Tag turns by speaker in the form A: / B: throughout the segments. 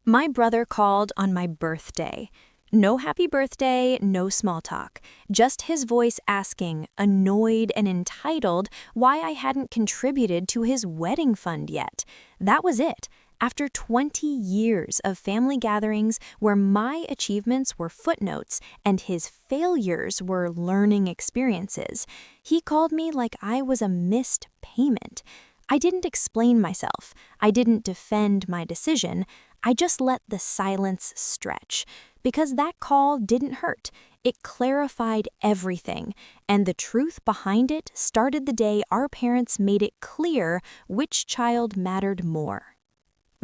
A: My brother called on my birthday. No happy birthday, no small talk. Just his voice asking, annoyed and entitled, why I hadn't contributed to his wedding fund yet. That was it. After 20 years of family gatherings where my achievements were footnotes and his failures were learning experiences, he called me like I was a missed payment. I didn't explain myself. I didn't defend my decision. I just let the silence stretch. Because that call didn't hurt. It clarified everything. And the truth behind it started the day our parents made it clear which child mattered more.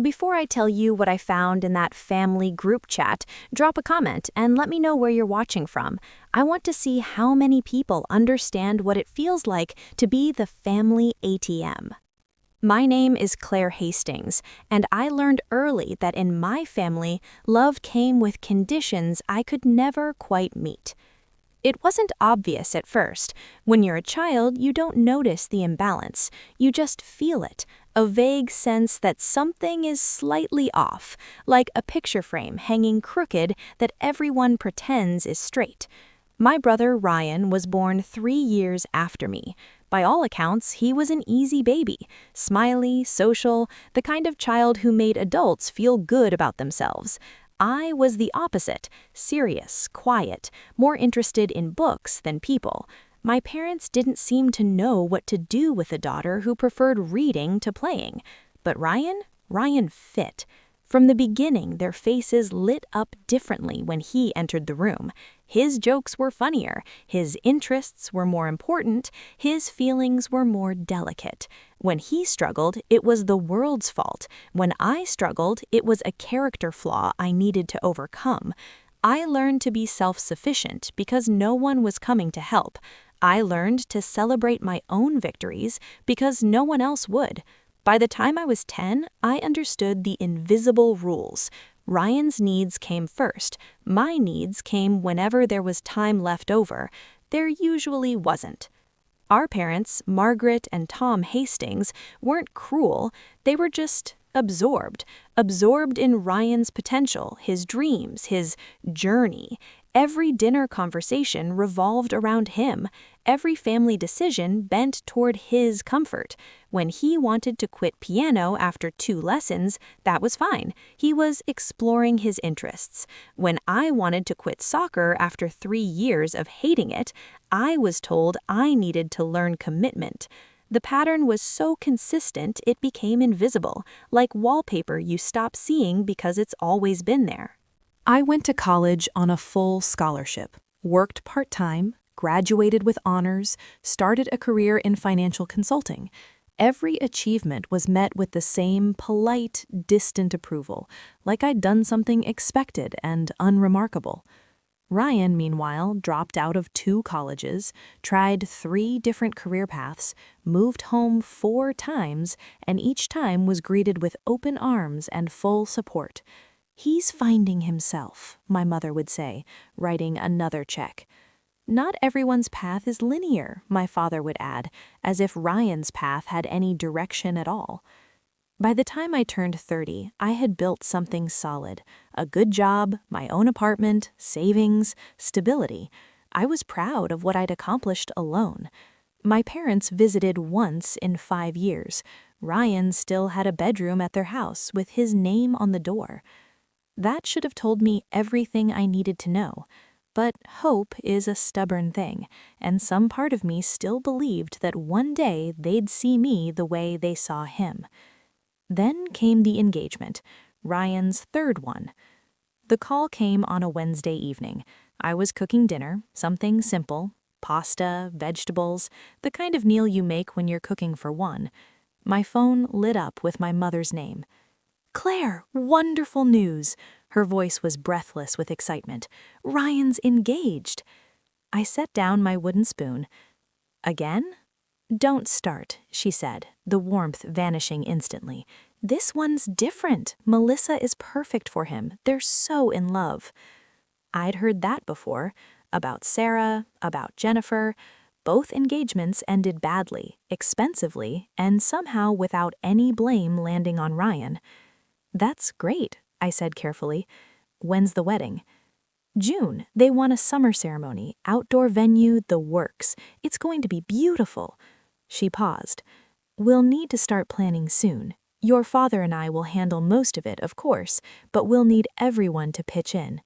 A: Before I tell you what I found in that family group chat, drop a comment and let me know where you're watching from. I want to see how many people understand what it feels like to be the family ATM. My name is Claire Hastings, and I learned early that in my family, love came with conditions I could never quite meet. It wasn't obvious at first. When you're a child, you don't notice the imbalance. You just feel it, a vague sense that something is slightly off, like a picture frame hanging crooked that everyone pretends is straight. My brother Ryan was born 3 years after me. By all accounts, he was an easy baby, smiley, social, the kind of child who made adults feel good about themselves. I was the opposite, serious, quiet, more interested in books than people. My parents didn't seem to know what to do with a daughter who preferred reading to playing. But Ryan fit. From the beginning, their faces lit up differently when he entered the room. His jokes were funnier, his interests were more important, his feelings were more delicate. When he struggled, it was the world's fault. When I struggled, it was a character flaw I needed to overcome. I learned to be self-sufficient because no one was coming to help. I learned to celebrate my own victories because no one else would. By the time I was 10, I understood the invisible rules. Ryan's needs came first. My needs came whenever there was time left over. There usually wasn't. Our parents, Margaret and Tom Hastings, weren't cruel. They were just absorbed in Ryan's potential, his dreams, his journey. Every dinner conversation revolved around him. Every family decision bent toward his comfort. When he wanted to quit piano after 2 lessons, that was fine. He was exploring his interests. When I wanted to quit soccer after 3 years of hating it, I was told I needed to learn commitment. The pattern was so consistent it became invisible, like wallpaper you stop seeing because it's always been there. I went to college on a full scholarship, worked part-time, graduated with honors, started a career in financial consulting. Every achievement was met with the same polite, distant approval, like I'd done something expected and unremarkable. Ryan, meanwhile, dropped out of 2 colleges, tried 3 different career paths, moved home 4 times, and each time was greeted with open arms and full support. "He's finding himself," my mother would say, writing another check. "Not everyone's path is linear," my father would add, as if Ryan's path had any direction at all. By the time I turned 30, I had built something solid. A good job, my own apartment, savings, stability. I was proud of what I'd accomplished alone. My parents visited once in 5 years. Ryan still had a bedroom at their house with his name on the door. That should have told me everything I needed to know. But hope is a stubborn thing, and some part of me still believed that one day they'd see me the way they saw him. Then came the engagement, Ryan's 3rd one. The call came on a Wednesday evening. I was cooking dinner, something simple, pasta, vegetables, the kind of meal you make when you're cooking for one. My phone lit up with my mother's name. "Claire, wonderful news!" Her voice was breathless with excitement. "Ryan's engaged." I set down my wooden spoon. "Again?" "Don't start," she said, the warmth vanishing instantly. "This one's different. Melissa is perfect for him. They're so in love." I'd heard that before, about Sarah, about Jennifer. Both engagements ended badly, expensively, and somehow without any blame landing on Ryan. "That's great. I said carefully. When's the wedding? June. They want a summer ceremony, outdoor venue, the works. It's going to be beautiful. She paused. We'll need to start planning soon. Your father and I will handle most of it, of course, but we'll need everyone to pitch in.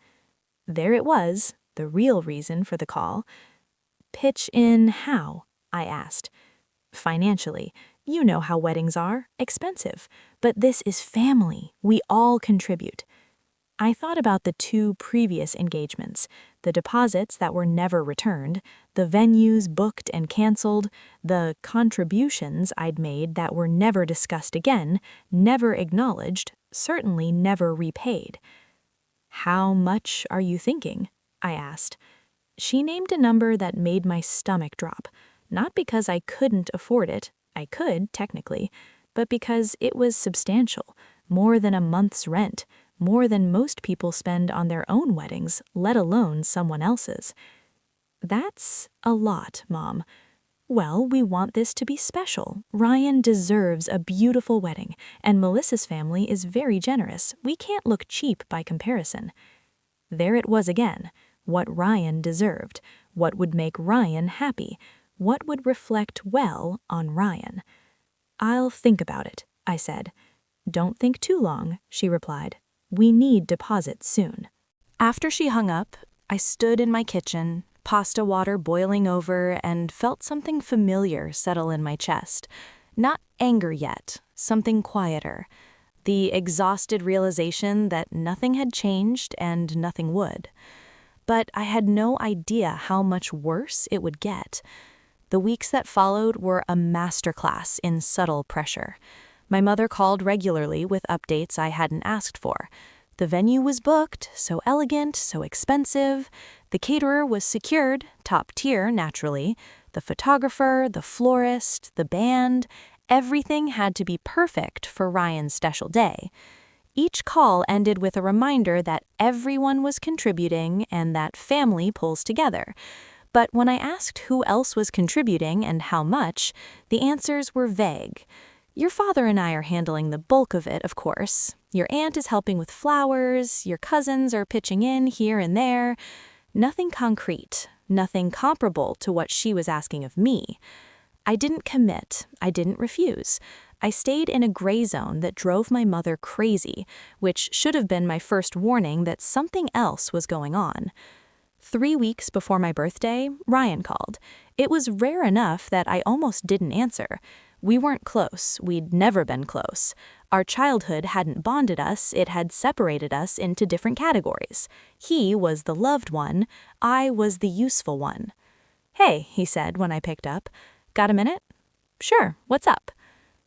A: There it was, the real reason for the call. Pitch in how? I asked. Financially. You know how weddings are, expensive. But this is family. We all contribute. I thought about the 2 previous engagements, the deposits that were never returned, the venues booked and canceled, the contributions I'd made that were never discussed again, never acknowledged, certainly never repaid. How much are you thinking? I asked. She named a number that made my stomach drop, not because I couldn't afford it, I could, technically, but because it was substantial, more than a month's rent, more than most people spend on their own weddings, let alone someone else's. That's a lot, Mom. Well, we want this to be special. Ryan deserves a beautiful wedding, and Melissa's family is very generous. We can't look cheap by comparison. There it was again. What Ryan deserved. What would make Ryan happy. What would reflect well on Ryan. I'll think about it, I said. Don't think too long, she replied. We need deposits soon. After she hung up, I stood in my kitchen, pasta water boiling over, and felt something familiar settle in my chest. Not anger yet, something quieter. The exhausted realization that nothing had changed and nothing would. But I had no idea how much worse it would get. The weeks that followed were a masterclass in subtle pressure. My mother called regularly with updates I hadn't asked for. The venue was booked, so elegant, so expensive. The caterer was secured, top tier, naturally. The photographer, the florist, the band, everything had to be perfect for Ryan's special day. Each call ended with a reminder that everyone was contributing and that family pulls together. But when I asked who else was contributing and how much, the answers were vague. Your father and I are handling the bulk of it, of course. Your aunt is helping with flowers, your cousins are pitching in here and there. Nothing concrete, nothing comparable to what she was asking of me. I didn't commit, I didn't refuse. I stayed in a gray zone that drove my mother crazy, which should have been my first warning that something else was going on. 3 weeks before my birthday, Ryan called. It was rare enough that I almost didn't answer. We weren't close. We'd never been close. Our childhood hadn't bonded us. It had separated us into different categories. He was the loved one. I was the useful one. Hey, he said when I picked up. Got a minute? Sure, what's up?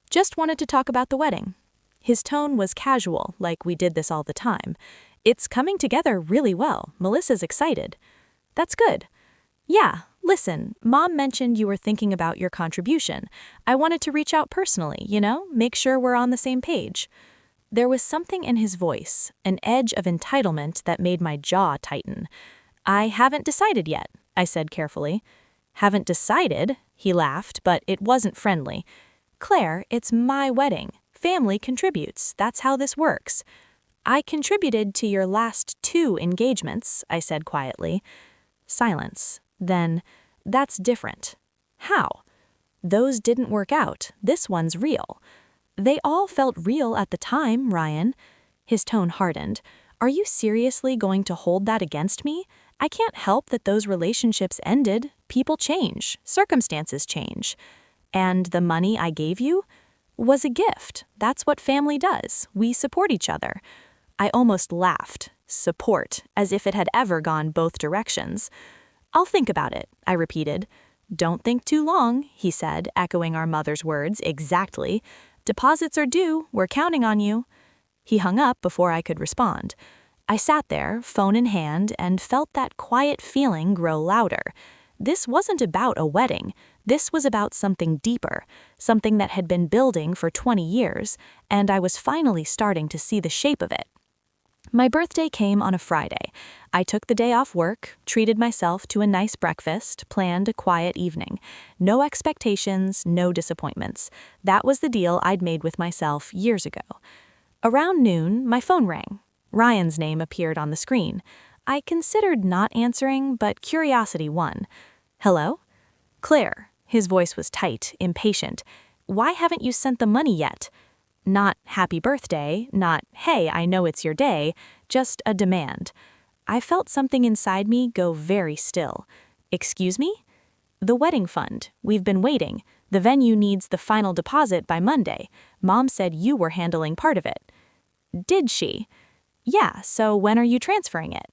A: Just wanted to talk about the wedding. His tone was casual, like we did this all the time. It's coming together really well. Melissa's excited. That's good. Yeah, listen, Mom mentioned you were thinking about your contribution. I wanted to reach out personally, make sure we're on the same page. There was something in his voice, an edge of entitlement that made my jaw tighten. I haven't decided yet, I said carefully. Haven't decided? He laughed, but it wasn't friendly. Claire, it's my wedding. Family contributes. That's how this works. I contributed to your last 2 engagements, I said quietly. Silence. Then, that's different. How? Those didn't work out. This one's real. They all felt real at the time, Ryan. His tone hardened. Are you seriously going to hold that against me? I can't help that those relationships ended. People change. Circumstances change. And the money I gave you was a gift. That's what family does. We support each other. I almost laughed. Support, as if it had ever gone both directions. I'll think about it, I repeated. Don't think too long, he said, echoing our mother's words exactly. Deposits are due. We're counting on you. He hung up before I could respond. I sat there, phone in hand, and felt that quiet feeling grow louder. This wasn't about a wedding. This was about something deeper, something that had been building for 20 years, and I was finally starting to see the shape of it. My birthday came on a Friday. I took the day off work, treated myself to a nice breakfast, planned a quiet evening. No expectations, no disappointments. That was the deal I'd made with myself years ago. Around noon, my phone rang.
B: Ryan's name appeared on the screen. I considered not answering, but curiosity won. Hello? Claire. His voice was tight, impatient. Why haven't you sent the money yet? Not happy birthday, not hey, I know it's your day, just a demand. I felt something inside me go very still. Excuse me? The wedding fund. We've been waiting. The venue needs the final deposit by Monday. Mom said you were handling part of it. Did she? Yeah, so when are you transferring it?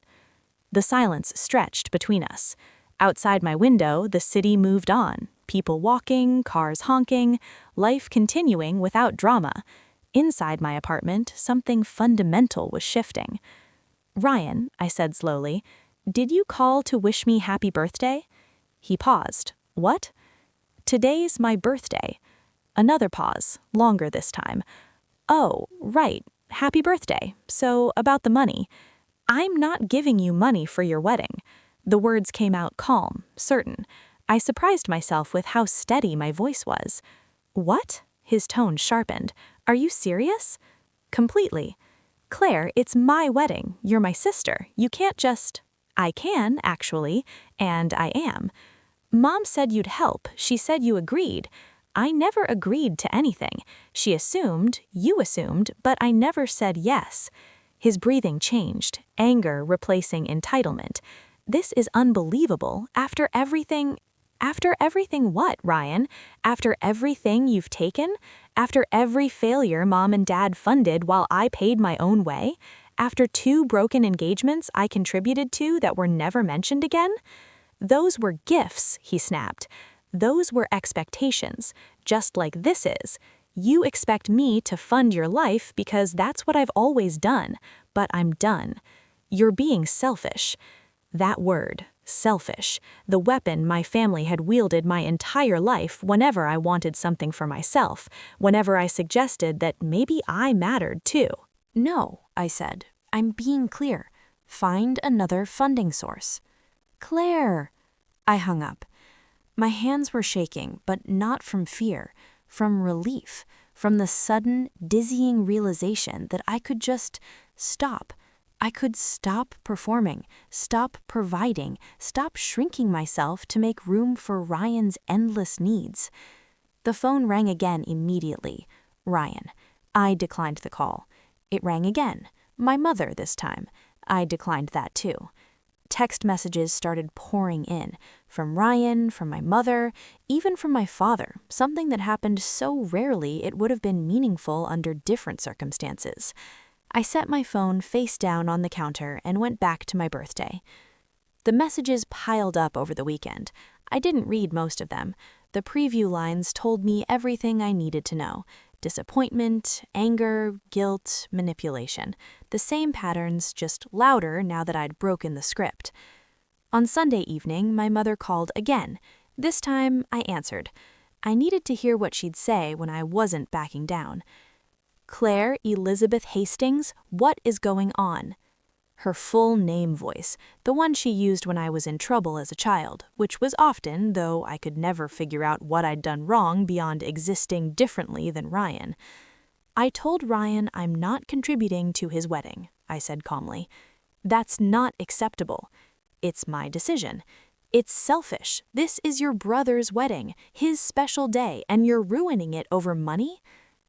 B: The silence stretched between us. Outside my window, the city moved on. People walking, cars honking, life continuing without drama. Inside my apartment, something fundamental was shifting. Ryan, I said slowly, did you call to wish me happy birthday? He paused. What? Today's my birthday. Another pause, longer this time. Oh, right, happy birthday. So, about the money. I'm not giving you money for your wedding. The words came out calm, certain. I surprised myself with how steady my voice was. What? His tone sharpened. Are you serious? Completely. Claire, it's my wedding. You're my sister. You can't just... I can, actually, and I am. Mom said you'd help. She said you agreed. I never agreed to anything. She assumed, you assumed, but I never said yes. His breathing changed, anger replacing entitlement. This is unbelievable. After everything what, Ryan? After everything you've taken? After every failure Mom and Dad funded while I paid my own way? After 2 broken engagements I contributed to that were never mentioned again? Those were gifts, he snapped. Those were expectations, just like this is. You expect me to fund your life because that's what I've always done, but I'm done. You're being selfish. That word, selfish, the weapon my family had wielded my entire life whenever I wanted something for myself, whenever I suggested that maybe I mattered too.
A: No, I said. I'm being clear. Find another funding source. Claire! I hung up. My hands were shaking, but not from fear, from relief, from the sudden, dizzying realization that I could just stop. I could stop performing, stop providing, stop shrinking myself to make room for Ryan's endless needs. The phone rang again immediately. Ryan. I declined the call. It rang again. My mother this time. I declined that too. Text messages started pouring in, from Ryan, from my mother, even from my father, something that happened so rarely it would have been meaningful under different circumstances. I set my phone face down on the counter and went back to my birthday. The messages piled up over the weekend. I didn't read most of them. The preview lines told me everything I needed to know. Disappointment, anger, guilt, manipulation. The same patterns, just louder now that I'd broken the script. On Sunday evening, my mother called again. This time, I answered. I needed to hear what she'd say when I wasn't backing down. Claire Elizabeth Hastings, what is going on? Her full name voice, the one she used when I was in trouble as a child, which was often, though I could never figure out what I'd done wrong beyond existing differently than Ryan. I told Ryan I'm not contributing to his wedding, I said calmly. That's not acceptable. It's my decision. It's selfish. This is your brother's wedding, his special day, and you're ruining it over money?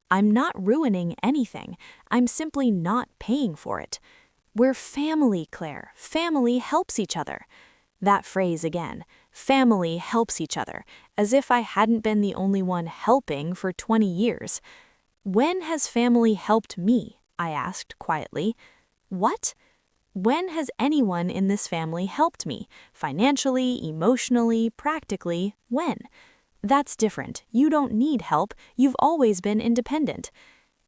A: I'm not ruining anything. I'm simply not paying for it. We're family, Claire. Family helps each other. That phrase again. Family helps each other, as if I hadn't been the only one helping for 20 years. When has family helped me? I asked quietly. What? When has anyone in this family helped me? Financially, emotionally, practically? When? That's different. You don't need help. You've always been independent.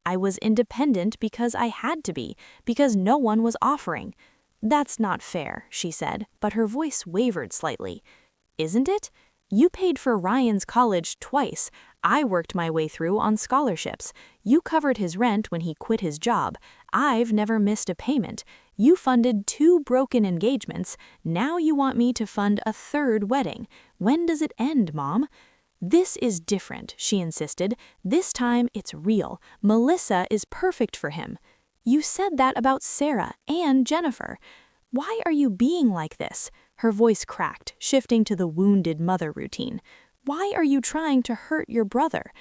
A: I was independent because I had to be, because no one was offering. That's not fair, she said, but her voice wavered slightly. Isn't it? You paid for Ryan's college twice. I worked my way through on scholarships. You covered his rent when he quit his job. I've never missed a payment. You funded 2 broken engagements. Now you want me to fund a 3rd wedding. When does it end, Mom? This is different, she insisted. This time it's real. Melissa is perfect for him. You said that about Sarah and Jennifer. Why are you being like this? Her voice cracked, shifting to the wounded mother routine. Why are you trying to hurt your brother?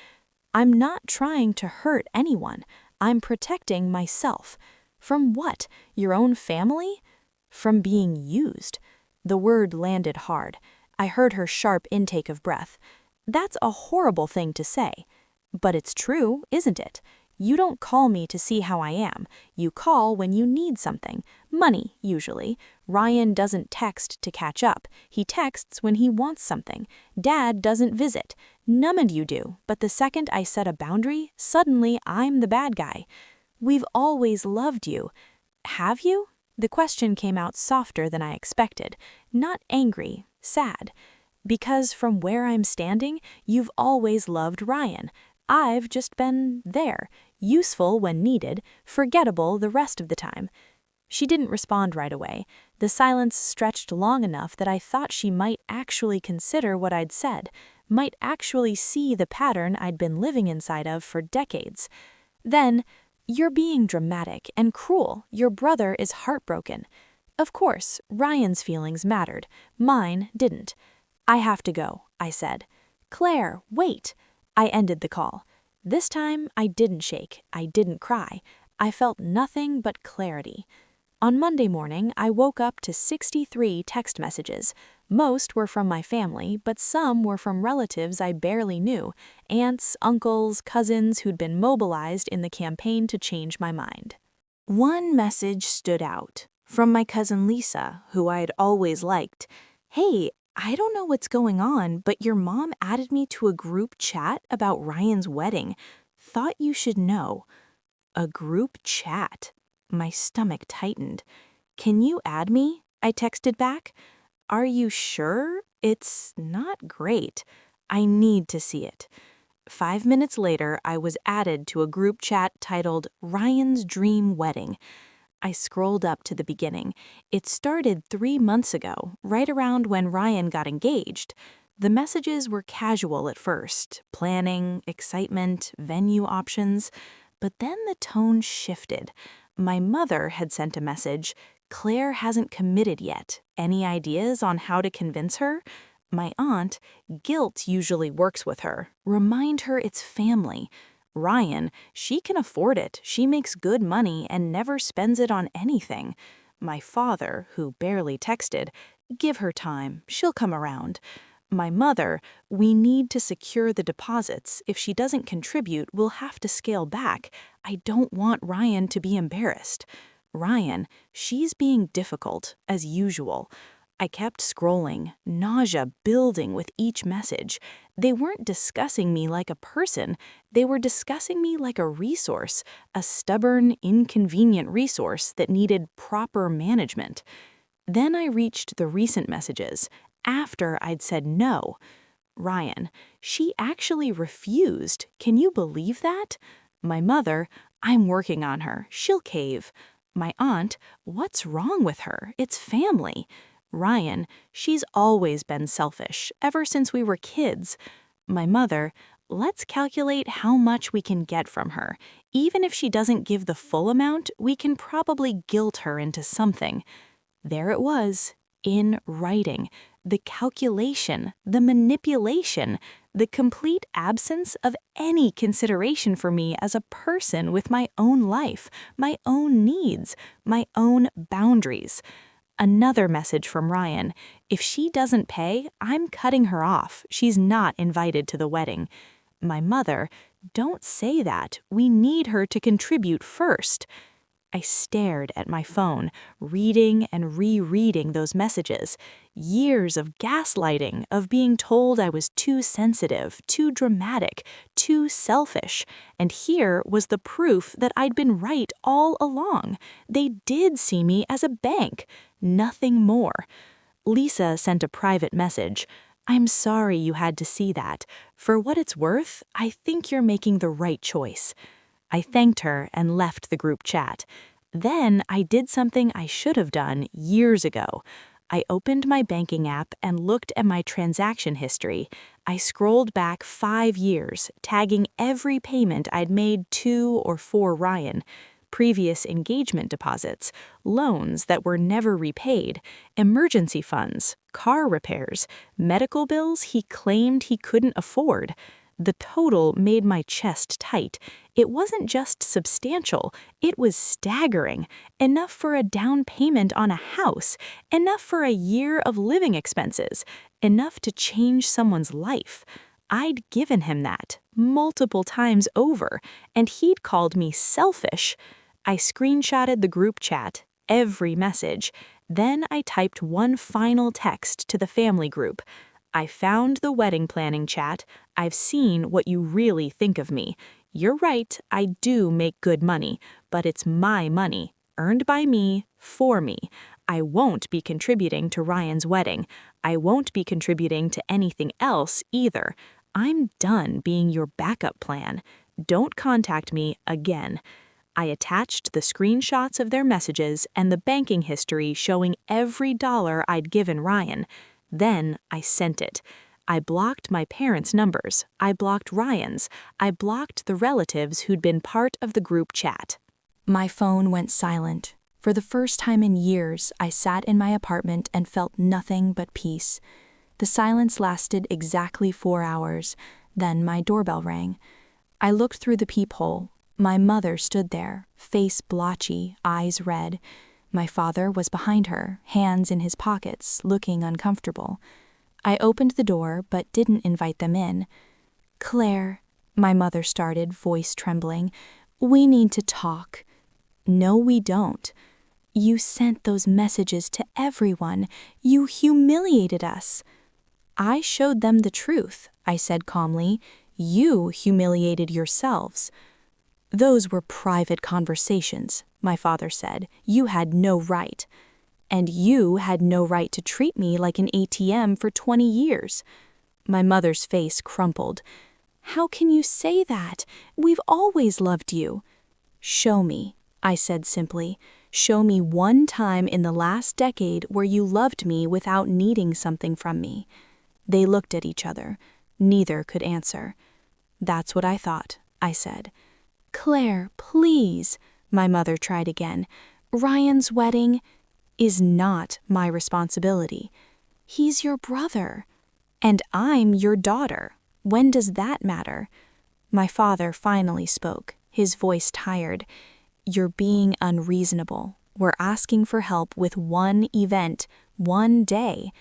A: I'm not trying to hurt anyone. I'm protecting myself. From what? Your own family? From being used. The word landed hard. I heard her sharp intake of breath. That's a horrible thing to say. But it's true, isn't it? You don't call me to see how I am. You call when you need something. Money, usually. Ryan doesn't text to catch up. He texts when he wants something. Dad doesn't visit. None of you do, but the second I set a boundary, suddenly I'm the bad guy. We've always loved you. Have you? The question came out softer than I expected. Not angry, sad. Because from where I'm standing, you've always loved Ryan. I've just been there, useful when needed, forgettable the rest of the time. She didn't respond right away. The silence stretched long enough that I thought she might actually consider what I'd said, might actually see the pattern I'd been living inside of for decades. Then, "You're being dramatic and cruel. Your brother is heartbroken." Of course, Ryan's feelings mattered. Mine didn't. "I have to go," I said. "Claire, wait." I ended the call. This time, I didn't shake. I didn't cry. I felt nothing but clarity. On Monday morning, I woke up to 63 text messages. Most were from my family, but some were from relatives I barely knew, aunts, uncles, cousins who'd been mobilized in the campaign to change my mind. One message stood out, from my cousin Lisa, who I'd always liked. "Hey, I don't know what's going on, but your mom added me to a group chat about Ryan's wedding. Thought you should know." A group chat. My stomach tightened. "Can you add me?" I texted back. "Are you sure? It's not great. I need to see it." 5 minutes later, I was added to a group chat titled Ryan's Dream Wedding. I scrolled up to the beginning. It started 3 months ago, right around when Ryan got engaged. The messages were casual at first, planning, excitement, venue options. But then the tone shifted. My mother had sent a message, "Claire hasn't committed yet. Any ideas on how to convince her?" My aunt, "Guilt usually works with her. Remind her it's family." Ryan, "She can afford it. She makes good money and never spends it on anything." My father, who barely texted, "Give her time. She'll come around." My mother, "We need to secure the deposits. If she doesn't contribute, we'll have to scale back. I don't want Ryan to be embarrassed." Ryan, "She's being difficult, as usual." I kept scrolling, nausea building with each message. They weren't discussing me like a person. They were discussing me like a resource, a stubborn, inconvenient resource that needed proper management. Then I reached the recent messages, after I'd said no. Ryan, "She actually refused. Can you believe that?" My mother, "I'm working on her. She'll cave." My aunt, "What's wrong with her? It's family." Ryan, "She's always been selfish, ever since we were kids." My mother, "Let's calculate how much we can get from her. Even if she doesn't give the full amount, we can probably guilt her into something." There it was, in writing. The calculation, the manipulation, the complete absence of any consideration for me as a person with my own life, my own needs, my own boundaries. Another message from Ryan, "If she doesn't pay, I'm cutting her off. She's not invited to the wedding." My mother, "Don't say that. We need her to contribute first." I stared at my phone, reading and rereading those messages. Years of gaslighting, of being told I was too sensitive, too dramatic, too selfish. And here was the proof that I'd been right all along. They did see me as a bank, nothing more. Lisa sent a private message. "I'm sorry you had to see that. For what it's worth, I think you're making the right choice." I thanked her and left the group chat. Then I did something I should have done years ago. I opened my banking app and looked at my transaction history. I scrolled back 5 years, tagging every payment I'd made to or for Ryan.
B: previous engagement deposits, loans that were never repaid, emergency funds, car repairs, medical bills he claimed he couldn't afford. The total made my chest tight. It wasn't just substantial, it was staggering. Enough for a down payment on a house, enough for a year of living expenses, enough to change someone's life. I'd given him that multiple times over, and he'd called me selfish. I screenshotted the group chat, every message. Then I typed one final text to the family group. I found the wedding planning chat. I've seen what you really think of me. You're right, I do make good money, but it's my money, earned by me, for me. I won't be contributing to Ryan's wedding. I won't be contributing to anything else either. I'm done being your backup plan. Don't contact me again. I attached the screenshots of their messages and the banking history showing every dollar I'd given Ryan. Then I sent it. I blocked my parents' numbers. I blocked Ryan's. I blocked the relatives who'd been part of the group chat.
A: My phone went silent. For the first time in years, I sat in my apartment and felt nothing but peace. The silence lasted exactly 4 hours. Then my doorbell rang. I looked through the peephole. My mother stood there, face blotchy, eyes red. My father was behind her, hands in his pockets, looking uncomfortable. I opened the door, but didn't invite them in. "Claire," my mother started, voice trembling, "we need to talk." "No, we don't. You sent those messages to everyone. You humiliated us." "I showed them the truth," I said calmly. "You humiliated yourselves." "Those were private conversations," my father said. "You had no right." "And you had no right to treat me like an ATM for 20 years. My mother's face crumpled. "How can you say that? We've always loved you." "Show me," I said simply. "Show me one time in the last decade where you loved me without needing something from me." They looked at each other. Neither could answer. "That's what I thought," I said. "Claire, please," my mother tried again. "Ryan's wedding is not my responsibility. He's your brother. And I'm your daughter. When does that matter?" My father finally spoke, his voice tired. "You're being unreasonable. We're asking for help with one event, one day.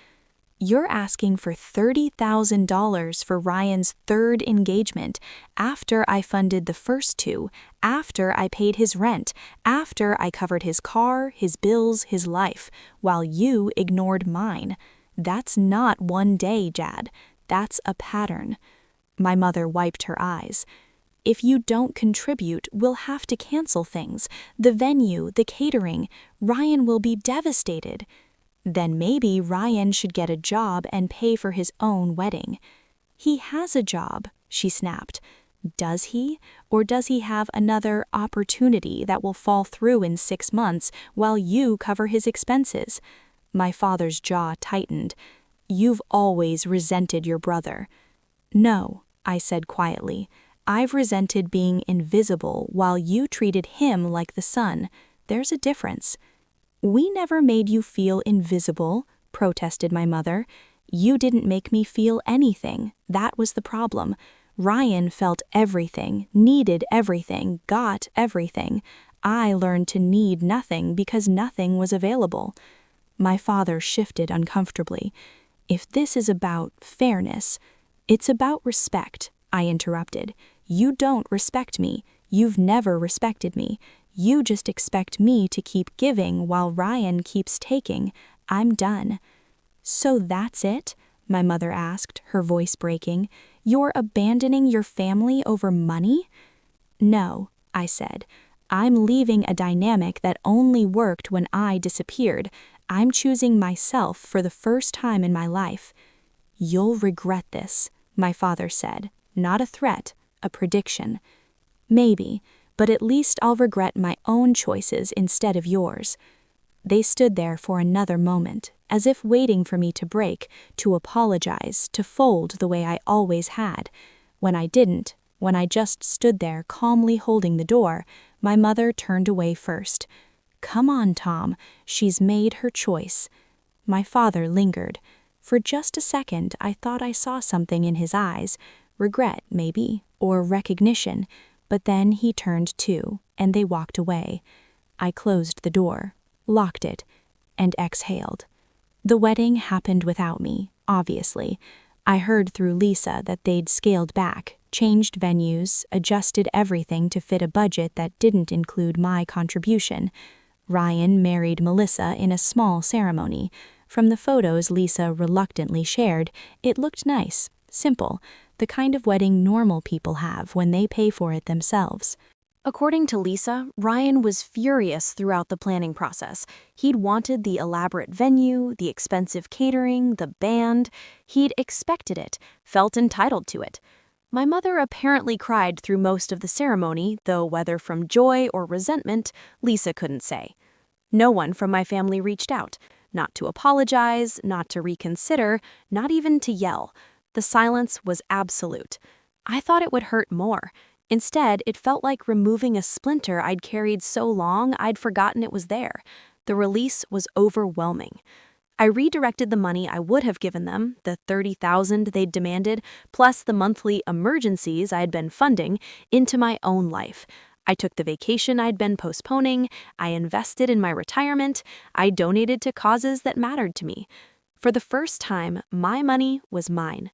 A: You're asking for $30,000 for Ryan's third engagement, after I funded the first two, after I paid his rent, after I covered his car, his bills, his life, while you ignored mine. That's not one day, Jad. That's a pattern." My mother wiped her eyes. "If you don't contribute, we'll have to cancel things. The venue, the catering. Ryan will be devastated." "Then maybe Ryan should get a job and pay for his own wedding." "He has a job," she snapped. "Does he? Or does he have another opportunity that will fall through in 6 months while you cover his expenses?" My father's jaw tightened. "You've always resented your brother." "No," I said quietly. "I've resented being invisible while you treated him like the sun. There's a difference." "We never made you feel invisible," protested my mother. "You didn't make me feel anything. That was the problem. Ryan felt everything, needed everything, got everything. I learned to need nothing because nothing was available." My father shifted uncomfortably. "If this is about fairness—" "It's about respect," I interrupted. "You don't respect me. You've never respected me. You just expect me to keep giving while Ryan keeps taking. I'm done." "So that's it?" my mother asked, her voice breaking. "You're abandoning your family over money?" "No," I said. "I'm leaving a dynamic that only worked when I disappeared. I'm choosing myself for the first time in my life." "You'll regret this," my father said. Not a threat, a prediction. "Maybe. But at least I'll regret my own choices instead of yours." They stood there for another moment, as if waiting for me to break, to apologize, to fold the way I always had. When I didn't, when I just stood there calmly holding the door,
B: My mother turned away first. "Come on, Tom, she's made her choice." My father lingered. For just a second, I thought I saw something in his eyes, regret, maybe, or recognition, but then he turned too, and they walked away. I closed the door, locked it, and exhaled. The wedding happened without me, obviously. I heard through Lisa that they'd scaled back, changed venues, adjusted everything to fit a budget that didn't include my contribution. Ryan married Melissa in a small ceremony. From the photos Lisa reluctantly shared, it looked nice, simple, the kind of wedding normal people have when they pay for it themselves.
A: According to Lisa, Ryan was furious throughout the planning process. He'd wanted the elaborate venue, the expensive catering, the band. He'd expected it, felt entitled to it. My mother apparently cried through most of the ceremony, though whether from joy or resentment, Lisa couldn't say. No one from my family reached out, not to apologize, not to reconsider, not even to yell. The silence was absolute. I thought it would hurt more. Instead, it felt like removing a splinter I'd carried so long I'd forgotten it was there. The release was overwhelming. I redirected the money I would have given them, the $30,000 they'd demanded, plus the monthly emergencies I'd been funding, into my own life. I took the vacation I'd been postponing, I invested in my retirement, I donated to causes that mattered to me. For the first time, my money was mine.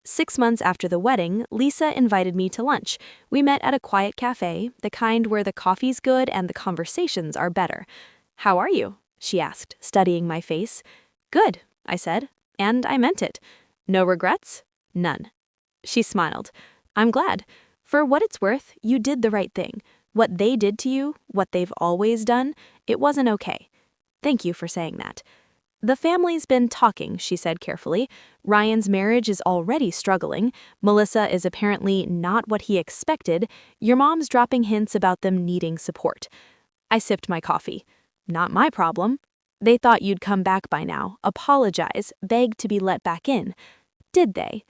A: 6 months after the wedding, Lisa invited me to lunch. We met at a quiet cafe, the kind where the coffee's good and the conversations are better. "How are you?" she asked, studying my face. "Good," I said, and I meant it. "No regrets?" "None." She smiled. "I'm glad. For what it's worth, you did the right thing. What they did to you, what they've always done, it wasn't okay. Thank you for saying that." "The family's been talking," she said carefully. "Ryan's marriage is already struggling. Melissa is apparently not what he expected. Your mom's dropping hints about them needing support." I sipped my coffee. "Not my problem. They thought you'd come back by now, apologize, beg to be let back in. Did they?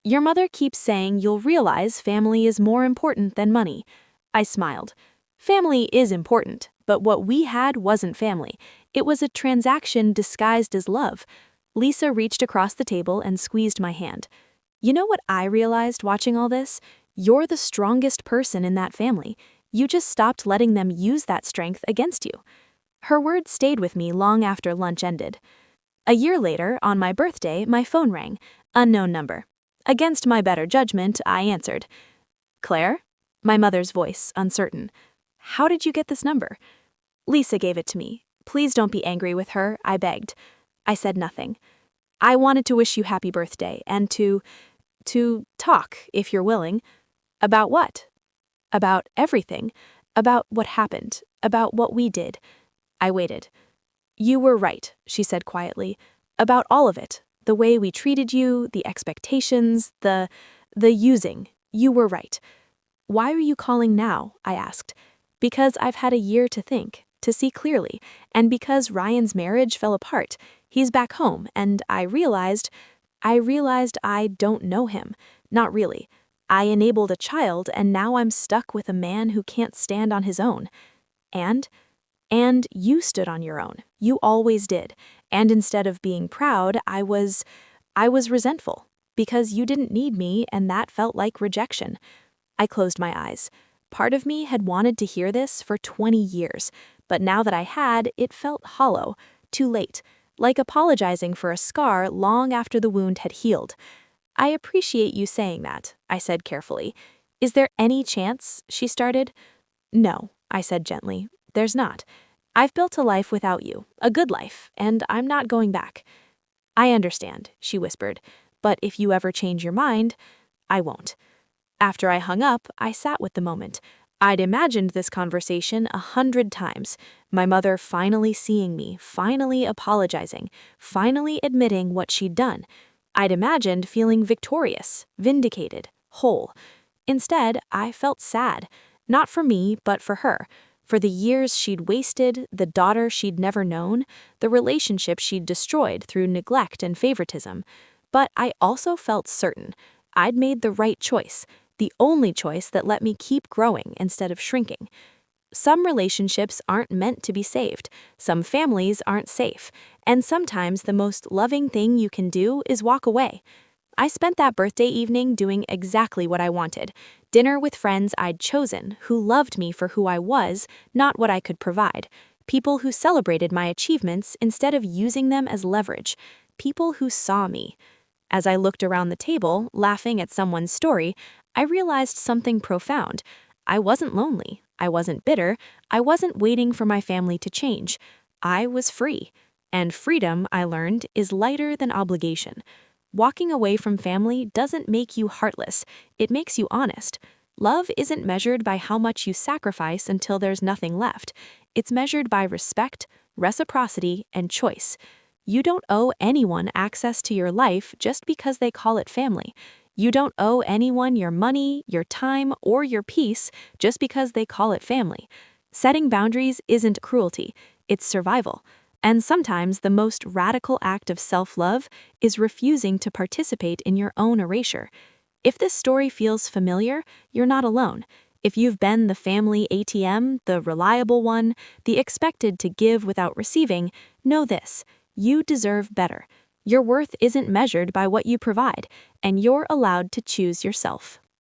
A: Your mother keeps saying you'll realize family is more important than money." I smiled. "Family is important, but what we had wasn't family. It was a transaction disguised as love." Lisa reached across the table and squeezed my hand. "You know what I realized watching all this? You're the strongest person in that family. You just stopped letting them use that strength against you." Her words stayed with me long after lunch ended. A year later, on my birthday, my phone rang. Unknown number. Against my better judgment, I answered. "Claire?" My mother's voice, uncertain. "How did you get this number?" "Lisa gave it to me. Please don't be angry with her," I begged. I said nothing. "I wanted to wish you happy birthday and to talk, if you're willing." "About what?" "About everything. About what happened. About what we did." I waited. "You were right," she said quietly. "About all of it. The way we treated you, the expectations, the using. You were right." "Why are you calling now?" I asked. "Because I've had a year to think, to see clearly, and because Ryan's marriage fell apart. He's back home, and I realized I don't know him. Not really. I enabled a child, and now I'm stuck with a man who can't stand on his own. And you stood on your own. You always did. And instead of being proud, I was resentful, because you didn't need me, and that felt like rejection." I closed my eyes. Part of me had wanted to hear this for 20 years, but now that I had, it felt hollow, too late, like apologizing for a scar long after the wound had healed. "I appreciate you saying that," I said carefully. "Is there any chance?" she started. "No," I said gently. "There's not. I've built a life without you, a good life, and I'm not going back." "I understand," she whispered, "but if you ever change your mind, I won't." After I hung up, I sat with the moment. I'd imagined this conversation 100 times. My mother finally seeing me, finally apologizing, finally admitting what she'd done. I'd imagined feeling victorious, vindicated, whole. Instead, I felt sad, not for me, but for her, for the years she'd wasted, the daughter she'd never known, the relationship she'd destroyed through neglect and favoritism. But I also felt certain I'd made the right choice, the only choice that let me keep growing instead of shrinking.
B: Some relationships aren't meant to be saved, some families aren't safe, and sometimes the most loving thing you can do is walk away. I spent that birthday evening doing exactly what I wanted: dinner with friends I'd chosen, who loved me for who I was, not what I could provide. People who celebrated my achievements instead of using them as leverage. People who saw me. As I looked around the table, laughing at someone's story, I realized something profound. I wasn't lonely. I wasn't bitter. I wasn't waiting for my family to change. I was free. And freedom, I learned, is lighter than obligation. Walking away from family doesn't make you heartless, it makes you honest. Love isn't measured by how much you sacrifice until there's nothing left. It's measured by respect, reciprocity, and choice. You don't owe anyone access to your life just because they call it family. You don't owe anyone your money, your time, or your peace just because they call it family. Setting boundaries isn't cruelty, it's survival. And sometimes the most radical act of self-love is refusing to participate in your own erasure. If this story feels familiar, you're not alone. If you've been the family ATM, the reliable one, the expected to give without receiving, know this: you deserve better. Your worth isn't measured by what you provide, and you're allowed to choose yourself.